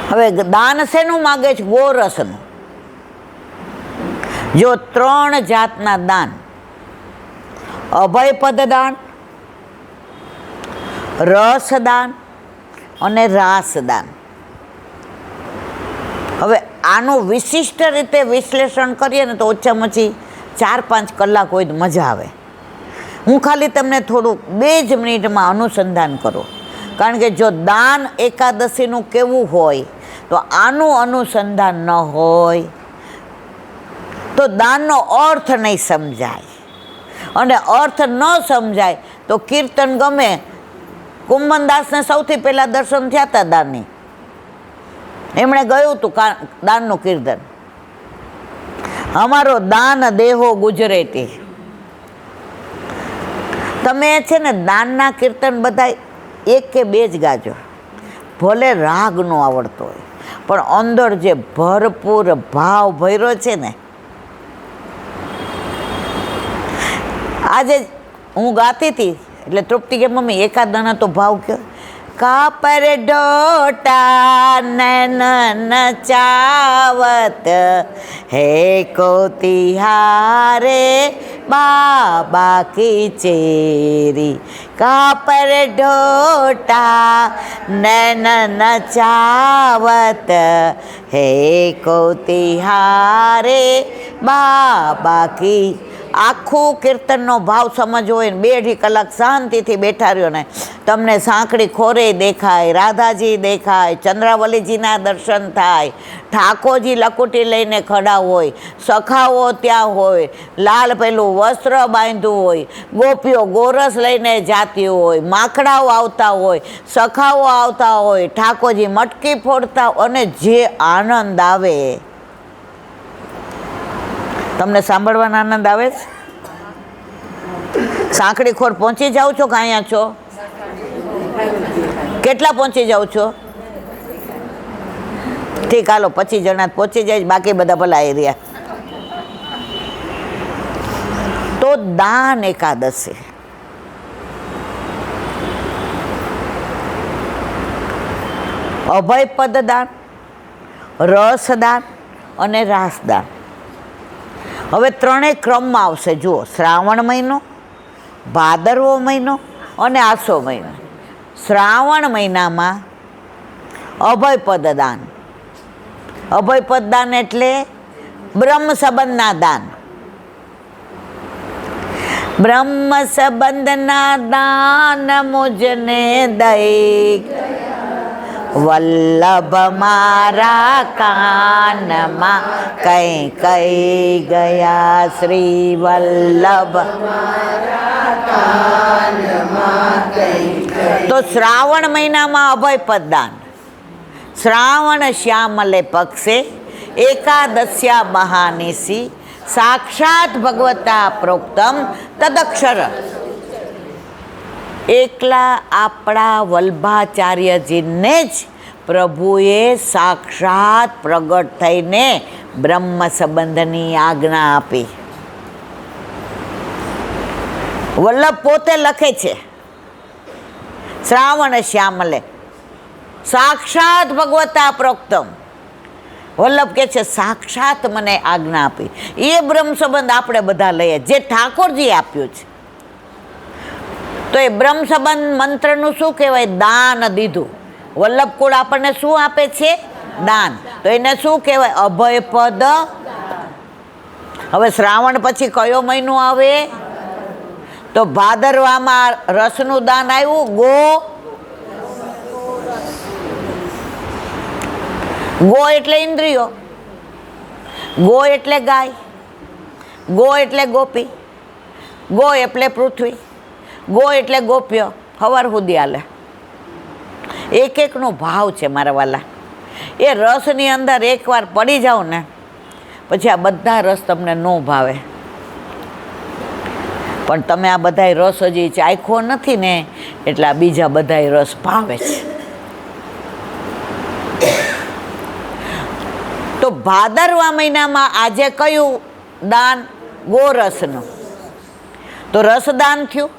હવે દાન શેનું માગે છે? ગોરસનું. જો 3 જાતના દાન: અભયપદ દાન, રસદાન અને રાસદાન. હવે આનું વિશિષ્ટ રીતે વિશ્લેષણ કરીએ ને તો ઓછામાં ઓછી 4-5 કલાક હોય તો મજા આવે. હું ખાલી તમને થોડુંક 2 જ મિનિટમાં અનુસંધાન કરું, કારણ કે જો દાન એકાદશીનું કેવું હોય તો આનું અનુસંધાન ન હોય તો દાનનો અર્થ નહીં સમજાય, અને અર્થ ન સમજાય તો કીર્તન ગમે. કુંભનદાસને સૌથી પહેલાં દર્શન થયા હતા દાનની. એમણે ગયું હતું દાનનું કીર્તન, અમારો દાન દેહો ગુજરેટી. તમે છે ને દાનના કીર્તન બધા 1 કે 2 જ ગાજો, ભલે રાગ ન આવડતો હોય, પણ અંદર જે ભરપૂર ભાવ ભર્યો છે ને. આજે હું ગાતી હતી એટલે તૃપ્તિ કે મમ્મી એકાદ દાણા તો ભાવ કયો. કાપર ડોટા નૈન ચાવત હે કોતિહારે બાબા કી ચેરી. કાપર ડોટા નૈન ચાવત હે કોતિહારે બાબા કી. આખું કીર્તનનો ભાવ સમજવો હોય ને 2-2.5 કલાક શાંતિથી બેઠા રહ્યો ને, તમને સાંકળી ખોરે દેખાય, રાધાજી દેખાય, ચંદ્રાવલીજીના દર્શન થાય, ઠાકોરજી લકુટી લઈને ખડા હોય, સખાઓ ત્યાં હોય, લાલ પેલું વસ્ત્ર બાંધ્યું હોય, ગોપીઓ ગોરસ લઈને જાતી હોય, માખડાઓ આવતા હોય, સખાઓ આવતા હોય, ઠાકોરજી મટકી ફોડતા, અને જે આનંદ આવે. તમને સાંભળવાનો આનંદ આવે છે? સાંકળી ખોર પહોંચી જાઓ છો કે અહીંયા છો? કેટલા પહોંચી જાઓ છો? ઠીક, હાલો 25 જણા પહોંચી જાય, બાકી બધા ભલા એરિયા. તો દાન એકાદશી. અભયપદ દાન, રસદાન અને રાસદાન. હવે 3 ક્રમમાં આવશે. જુઓ, શ્રાવણ મહિનો, ભાદરવો મહિનો અને આસો મહિનો. શ્રાવણ મહિનામાં અભયપદ દાન. અભયપદ દાન એટલે બ્રહ્મ સંબંધના દાન. બ્રહ્મ સંબંધના દાન મુજને દઈ, વલ્લભ મારા કાનમાં કઈ કઈ ગયા. શ્રી વલ્લભ. તો શ્રાવણ મહિનામાં અભયપદ દાન. શ્રાવણ શ્યામલે પક્ષે એકાદશ્યા મહાનિશી સાક્ષાત ભગવતા પ્રોક્તમ તદક્ષર. એકલા આપણા વલ્ભાચાર્યજીને જ પ્રભુએ સાક્ષાત પ્રગટ થઈને બ્રહ્મ સંબંધની આજ્ઞા આપી. વલ્લભ પોતે લખે છે, શ્રાવણ શ્યામલે સાક્ષાત ભગવતા પ્રોક્તમ. વલ્લભ કે છે સાક્ષાત મને આજ્ઞા આપી. એ બ્રહ્મ સંબંધ આપણે બધા લઈએ, જે ઠાકોરજીએ આપ્યું છે. તો એ બ્રહ્મ સંબંધ મંત્રનું શું કહેવાય? દાન દીધું. વલ્લભ કુળ આપણને શું આપે છે? દાન. તો એને શું કહેવાય? અભયપદ. હવે શ્રાવણ પછી કયો મહિનો આવે? તો ભાદરવામાં રસનું દાન આવ્યું. ગો એટલે ઇન્દ્રિયો, ગો એટલે ગાય, ગો એટલે ગોપી, ગો એટલે પૃથ્વી, ગો એટલે ગોપ્ય. હવાર સુધી હાલે. એક એકનો ભાવ છે મારા વાલા. એ રસની અંદર એકવાર પડી જાઓ ને પછી આ બધા રસ તમને ન ભાવે. પણ તમે આ બધાય રસ હજી ચાખ્યો નથી ને, એટલે આ બીજા બધાય રસ ભાવે છે. તો ભાદરવા મહિનામાં આજે કયું દાન? ગોરસનું. તો રસદાન થયું.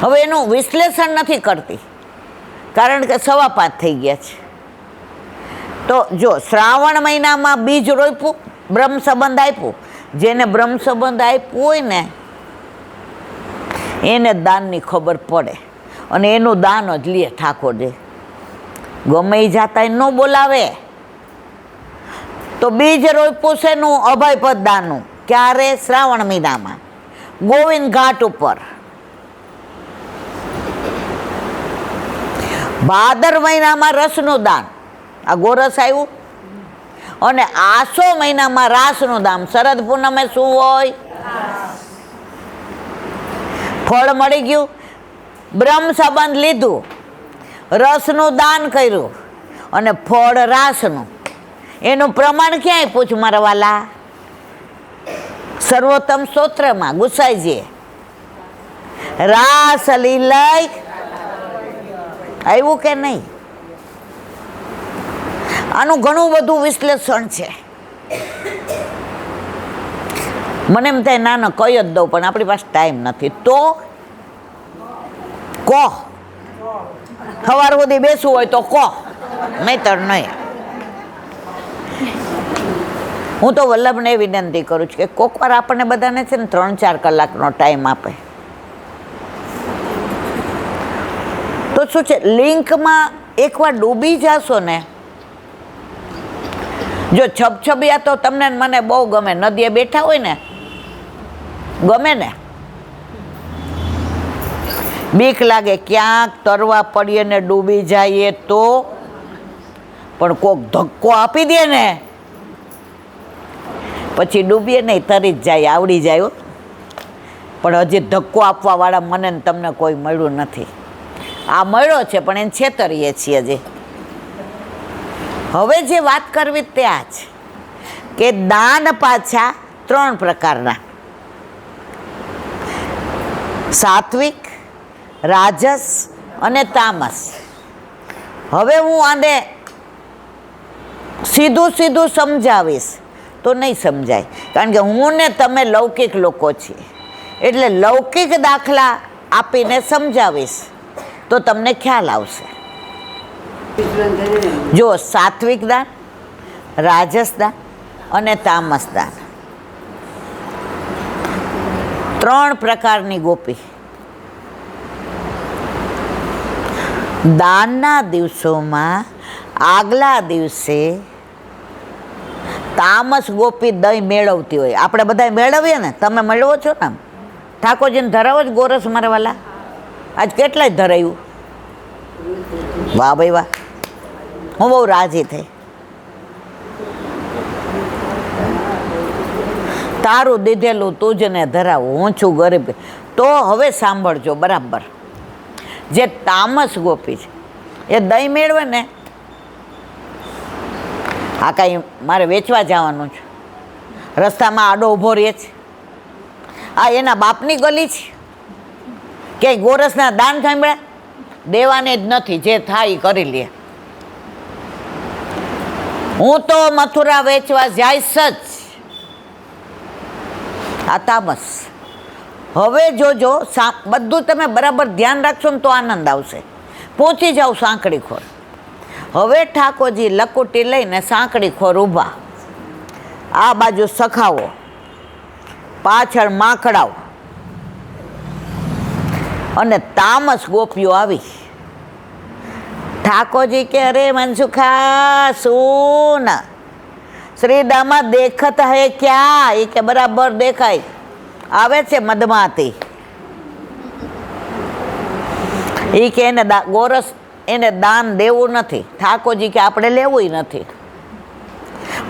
હવે એનું વિશ્લેષણ નથી કરતી, કારણ કે 5:15 થઈ ગયા છે. તો જો શ્રાવણ મહિનામાં બીજ રોપ્યું, બ્રહ્મ સંબંધ આપ્યું, જેને બ્રહ્મ સંબંધ આપ્યું હોય ને એને દાનની ખબર પડે અને એનું દાન જ લે ઠાકોરજી. ગમે એ જાતા ન બોલાવે. તો બીજ રોપ્યું છે નું અભયપદ દાનનું. ક્યારે? શ્રાવણ મહિનામાં ગોવિંદ ઘાટ ઉપર. ભાદર મહિનામાં રસનું દાન, આ ગોરસ આવ્યું. અને આસો મહિનામાં રાસનું દાન. શરદ પૂનમે શું હોય? ફળ મળી ગયું, બ્રહ્મ સંબંધ લીધું, રસનું દાન કર્યું અને ફળ રાસનું. એનું પ્રમાણ ક્યાંય પૂછ મારા વાલા? સર્વોત્તમ સ્તોત્રમાં ગુસાઈજીએ રાસ લીલય આવ્યું કે નહીં? આનું ઘણું બધું વિશ્લેષણ છે. મને એમ થાય ના કહી જ દઉં, પણ આપણી પાસે ટાઈમ નથી. તો કહો, સવાર સુધી બેસવું હોય તો કહો, નહીતર નહીં. હું તો વલ્લભને વિનંતી કરું છું કે કોક વાર આપણને બધાને છે ને 3-4 કલાકનો ટાઈમ આપે. તો શું છે, લિંકમાં એકવાર ડૂબી જશો ને, જો છબછબિયા તો તમને મને બહુ ગમે. નદીએ બેઠા હોય ને, ગમે ને. બીક લાગે ક્યાંક તરવા પડીએ ને ડૂબી જઈએ તો, પણ કોક ધક્કો આપી દે ને પછી ડૂબીએ નહીં, તરી જ જાય, આવડી જાય. પણ હજી ધક્કો આપવા વાળા મને ને તમને કોઈ મળ્યું નથી. આ મળ્યો છે પણ એને છેતરીએ છીએ હજી. હવે જે વાત કરવી તે આ છે કે દાન પાછા 3 પ્રકારના: સાત્વિક, રાજસ અને તામસ. હવે હું આને સીધું સમજાવીશ તો નહીં સમજાય, કારણ કે હું ને તમે લૌકિક લોકો છીએ. એટલે લૌકિક દાખલા આપીને સમજાવીશ તો તમને ખ્યાલ આવશે. જો સાત્વિક દાન, રાજસ દાન અને તામસ દાન, 3 પ્રકારની ગોપી. દાનના દિવસોમાં આગલા દિવસે તામસ ગોપી દહીં મેળવતી હોય. આપણે બધા મેળવીએ ને, તમે મેળવો છો ને? ઠાકોરજીને ધરાવો જ ગોરસ મારા વાલા? આજ કેટલાય ધરાયું? વાહ ભાઈ વાહ, હું બહુ રાજી થઈ. તારું દીધેલું તુજને ધરાવું, હું છું ગરીબ. તો હવે સાંભળજો બરાબર. જે તામસ ગોપી છે એ દહીં મેળવે ને, આ કાંઈ મારે વેચવા જવાનું છે, રસ્તામાં આડો ઊભો રહે છે, આ એના બાપની ગલી છે, ક્યાંય ગોરસના દાન સાંભળ્યા? દેવાને જ નથી, જે થાય એ કરી લે. હું તો મથુરા વેચવા જઈશ જ. આ તામસ. હવે જોજો, બધું તમે બરાબર ધ્યાન રાખશો ને તો આનંદ આવશે. પહોંચી જાઓ સાંકડી ખોર. હવે ઠાકોરજી લકુટી લઈને સાંકડી ખોર ઊભા, આ બાજુ સખાવો, પાછળ માકડાઓ અને તામસ ગોપીઓ આવી. ઠાકોરજી કે અરે મનસુખા સુન, શ્રી દામા દેખત હે ક્યાં? એ કે બરાબર દેખાય, આવે છે મધમાતી. એ કે એને ગોરસ એને દાન દેવું નથી. ઠાકોરજી કે આપણે લેવું નથી.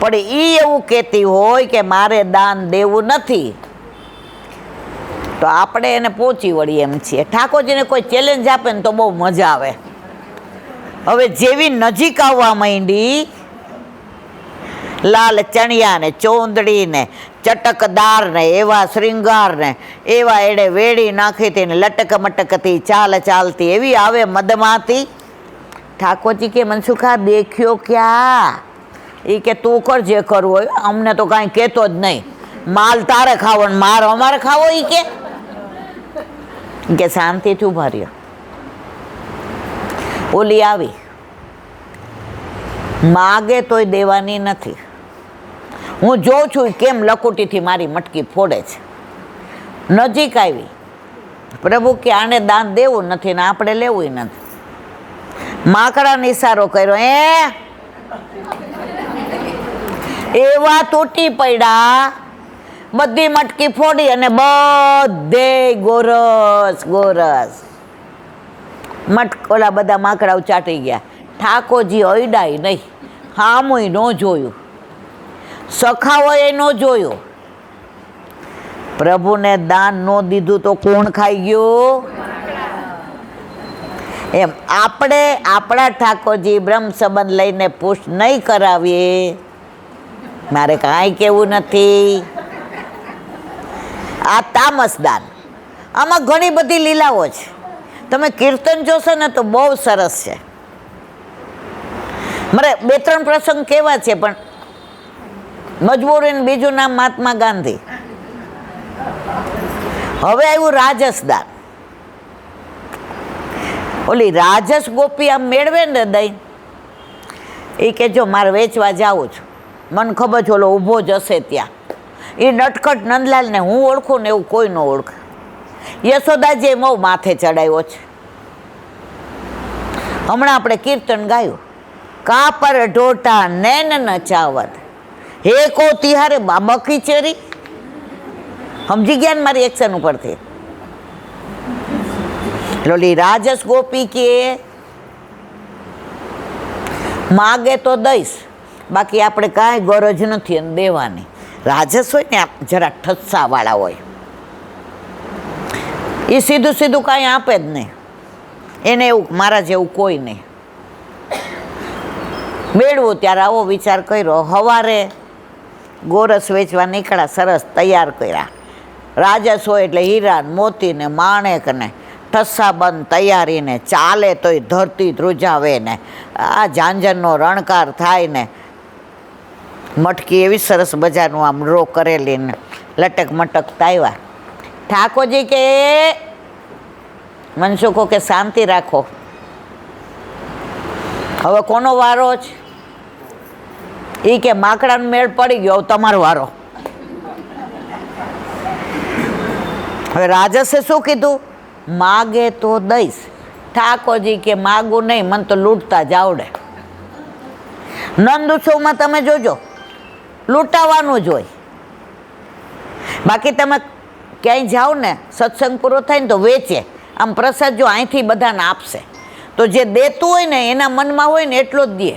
પણ એ એવું કહેતી હોય કે મારે દાન દેવું નથી, તો આપણે એને પહોંચી વળીએ એમ છીએ. ઠાકોરજીને કોઈ ચેલેન્જ આપે ને તો બહુ મજા આવે. હવે જેવી નજીક આવવા માંડી, લાલ ચણિયા ને ચોંદડી ને ચટકદાર ને એવા શ્રીંગાર ને એવા એડે વેડી નાખી હતી ને લટક મટકતી ચાલ ચાલતી એવી આવે મદમાતી. ઠાકોરજી કે મનસુખા દેખ્યો ક્યાં? એ કે તું કર જે કરવું હોય, અમને તો કાંઈ કહેતો જ નહીં. માલ તારે ખાવો ને માર અમારે ખાવો? એ કે શાંતિથી ઉભા રહ્યો. ઓલી આવી, માગે તોય દેવાની નથી. હું જોઉં છું કેમ લકુટીથી મારી મટકી ફોડે છે. નજીક આવી, પ્રભુ કે આને દાન દેવું નથી ને આપણે લેવું નથી. માકડાને ઈશારો કર્યો, એવા તૂટી પડ્યા, બધી મટકી ફોડી અને બધે ગોરસ ગોરસ ઓલા બધા માકડાઓ ચાટી ગયા. ઠાકોરજી અયડાય નહીં, હામુય ન જોયું, સખાઓએ ન જોયું. પ્રભુને દાન ન દીધું તો કોણ ખાઈ ગયું? એમ આપણે આપણા ઠાકોરજી બ્રહ્મ સંબંધ લઈને પુષ્ટ નહીં કરાવીએ, મારે કાંઈ કહેવું નથી. આ તામસ દાન, આમાં ઘણી બધી લીલાઓ છે. તમે કીર્તન જોશો ને તો બહુ સરસ છે. મારે 2-3 પ્રસંગ કેવા છે, પણ મજબૂરીનું બીજું નામ મહાત્મા ગાંધી. હવે આવ્યું રાજસ દાન. ઓલી રાજસ ગોપી આમ મેળવે ને દઈ, એ કે જો મારે વેચવા જાઉં છું, મને ખબર છે ઓલો ઊભો જ હશે ત્યાં. એ નટખટ નંદલાલને હું ઓળખું ને એવું કોઈ ન ઓળખે. યશોદાજીએ બહુ માથે ચડાવ્યો છે. હમણાં આપણે કીર્તન ગાયું, કાપર ઢોટા નૈન નચાવત, હે કો તિહારે બાબકી ચેરી. સમજી ગયા ને મારી એક્શન ઉપરથી? લોલી રાજસ ગોપી કે માગે તો દઈશ, બાકી આપણે કાંઈ ગરજ નથી એને દેવાની. રાજસ હોય ને જરા ઠસ્સાવાળા હોય, એ સીધું સીધું કાંઈ આપે જ નહીં. એને એવું મારા જેવું કોઈ નહીં. મેળવું ત્યારે આવો વિચાર કર્યો. સવારે ગોરસ વેચવા નીકળ્યા, સરસ તૈયાર કર્યા. રાજસ હોય એટલે હીરા મોતી ને માણેક ને ઠસ્સાબંધ તૈયારીને, ચાલે તોય ધરતી ધ્રુજાવે ને, આ ઝાંઝરનો રણકાર થાય ને, મટકી એવી સરસ બજારનું આમ ડ્રો કરેલી ને લટક મટકતા આવ્યા. ઠાકોરજી કે મનસુખો કે શાંતિ રાખો, હવે કોનો વારો છે? એ કે માકડાનો મેળ પડી ગયો, તમારો વારો. હવે રાજસે શું કીધું? માગે તો દઈશ. ઠાકોરજી કે માગું નહીં, મને તો લૂંટતા જ આવડે. નંદ ઉત્સવમાં તમે જોજો, લૂંટાવાનું જ હોય. બાકી તમે ક્યાંય જાઓ ને, સત્સંગ પૂરો થાય ને તો વેચે. આમ પ્રસાદ જો અહીંથી બધાને આપશે તો જે દેતું હોય ને એના મનમાં હોય ને એટલો જ દે.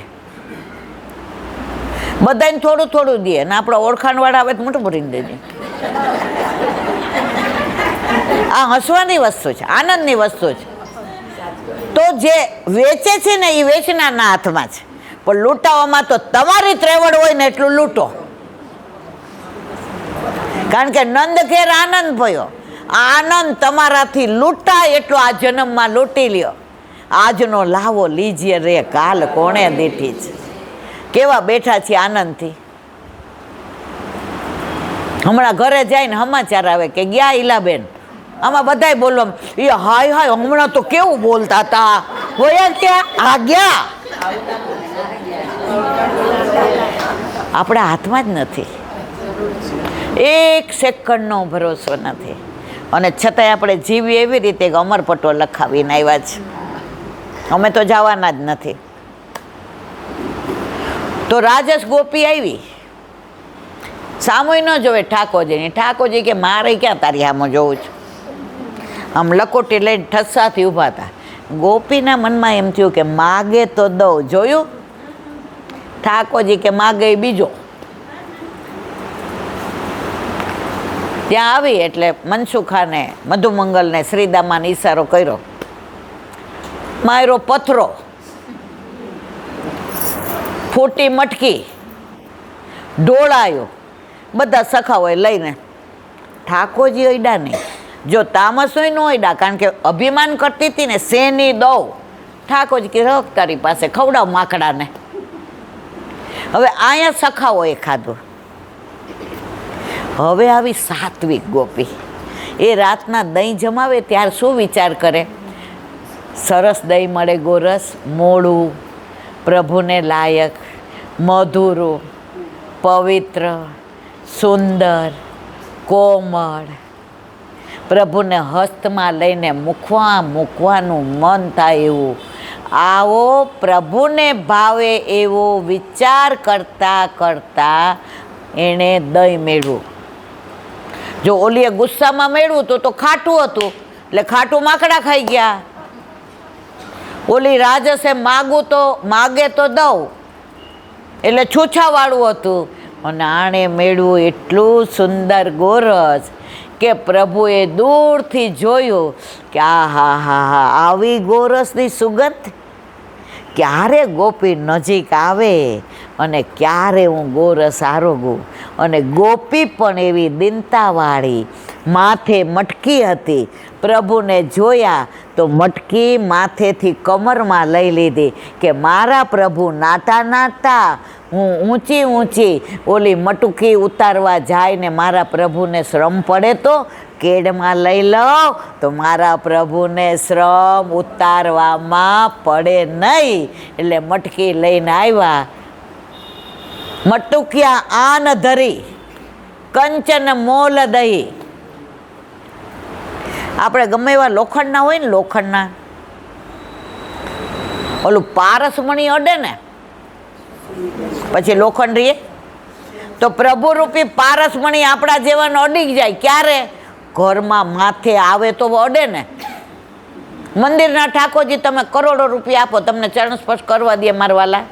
બધાને થોડું થોડું દે, ને આપણા ઓળખાણવાળા આવે તો મોટું ભરીને દેજે. આ હસવાની વસ્તુ છે, આનંદની વસ્તુ છે. તો જે વેચે છે ને એ વેચનારના હાથમાં છે, પણ લૂંટાવામાં તો તમારી ત્રેવડ હોય ને એટલું લૂંટો. કારણ કે નંદ ઘેર આનંદ ભયો, આનંદ તમારાથી લૂંટાય એટલો આ જન્મમાં લૂંટી લ્યો. આજનો લાવો લીજીએ રે, કાલ કોણે દીઠી છે. કેવા બેઠા છીએ આનંદથી. હમણાં ઘરે જઈને સમાચાર આવે કે ગયા ઈલાબેન, આમાં બધાય બોલવા, એ હાય હાય હમણાં તો કેવું બોલતા હતા, હોયા ક્યાં આ ગયા. આપણા હાથમાં જ નથી, એક સેકન્ડનો ભરોસો નથી. અને છતાંય આપણે જીવીએ એવી રીતે કે અમરપટ્ટો લખાવીને આવ્યા છે, અમે તો જવાના જ નથી. તો રાજસ ગોપી આવી, સામુય ન જોવે ઠાકોરજીની. ઠાકોરજી કે મારે ક્યાં તારી સામું જોઉં છું. આમ લકોટી લઈને ઠસ્સાથી ઊભા હતા. ગોપીના મનમાં એમ થયું કે માગે તો દઉં. જોયું? ઠાકોરજી કે માગે બીજો. ત્યાં આવી એટલે મનસુખાને, મધુમંગલને, શ્રીદામાને ઈશારો કર્યો. માયરો પથરો, ફૂટી મટકી, ઢોળાયો, બધા સખાઓએ લઈને. ઠાકોરજી અયડા નહીં. જો તામસ હોય ન અયડા, કારણ કે અભિમાન કરતી હતી ને, શેની દઉં. ઠાકોરજી કે રખ તારી પાસે, ખવડાવ માકડાને. હવે અહીંયા સખાઓએ ખાધું. હવે આવી સાત્વિક ગોપી, એ રાતના દહીં જમાવે ત્યારે શું વિચાર કરે? સરસ દહીં મળે ગોરસ, મોળું, પ્રભુને લાયક, મધુરું, પવિત્ર, સુંદર, કોમળ, પ્રભુને હસ્તમાં લઈને મૂકવાનું મન થાય એવું, આવો પ્રભુને ભાવે એવો વિચાર કરતાં કરતાં એણે દહીં મેળવું. જો ઓલીએ ગુસ્સામાં મેળવું તો ખાટું હતું, એટલે ખાટું માકડા ખાઈ ગયા. ઓલી રાજસે માગે તો દઉં, એટલે છૂછાવાળું હતું. અને આણે મેળવું એટલું સુંદર ગોરસ કે પ્રભુએ દૂરથી જોયું કે આ આવી ગોરસની સુગંધ ક્યારે ગોપી નજીક આવે અને ક્યારે હું ગોરસ આરોગું. અને ગોપી પણ એવી દીનતાવાળી, માથે મટકી હતી. પ્રભુને જોયા તો મટકી માથેથી કમરમાં લઈ લીધી કે મારા પ્રભુ નાતા હું ઊંચી ઓલી મટકી ઉતારવા જાય ને મારા પ્રભુને શ્રમ પડે તો કેડમાં લઈ લઉં તો મારા પ્રભુને શ્રમ ઉતારવામાં પડે નહીં. એટલે મટકી લઈને આવ્યા. મટુકિયા આન ધરી કંચન મોલ દહી. આપણે ગમે એવા લોખંડના હોય ને, લોખંડના ઓલું પારસમણી અડે ને પછી લોખંડ રહીએ, તો પ્રભુરૂપી પારસમણી આપણા જેવાને અડી જાય. ક્યારે? ઘરમાં માથે આવે તો અડે ને. મંદિરના ઠાકોરજી તમે કરોડો રૂપિયા આપો, તમને ચરણ સ્પર્શ કરવા દે મારવાલા?